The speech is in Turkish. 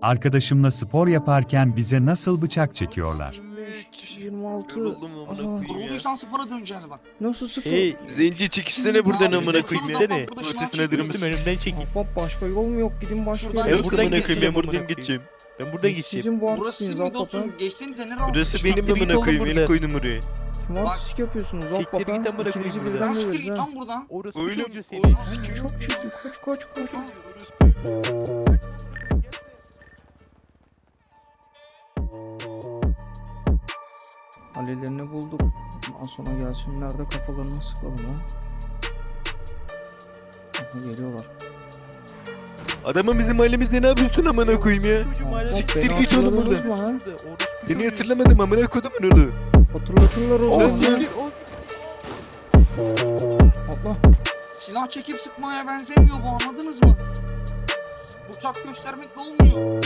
Arkadaşımla spor yaparken bize nasıl bıçak çekiyorlar? 25, 26. Yoruldum amına Aha. koyayım ya. Yorulduysan spora döneceğiz bak. Nasıl spor? Hey, Zenci çekişsene buradan Ya, amına koyayım ya. Gitsene. Ötesine durmuş. Üstüm önümden çekeyim. Ahbap başka yol mu yok? Gidin başka Şuradan yere. Yok buradan amına koyayım geçeceğim, ben buradan amına geçeceğim. Ben buradan geçeyim. Sizin bu Burası artistsiniz sizin ahbap ha. olsun. Geçsenize ne rahatsız. Burası Siktir benim git amına oğlum koyayım. El buradan. koydum buraya. Kim artistik yapıyorsunuz Siktir ahbap git amına ha? koyayım İkinizi buradan. birden Siktir döveriz git ha. lan buradan. Orası Öyle çocuğu mi? seni. Çok ciddi kaç. Halillerini bulduk. Ondan sonra gelsinler de kafalarına sıkalım ha. Aha geliyorlar. Adamın bizim mahallemizde ne yapıyorsun amına koyayım ya? Çocuğum hala- Ahbap Siktir beni git oğlum hatırladınız buradan. mı ha? Orospu Seni çocuğu. hatırlamadım amına kodumun oğlu. Hatırlatırlar o zaman. Siktir. Atla. Silah çekip sıkmaya benzemiyor bu, anladınız mı? Bıçak göstermekle olmuyor.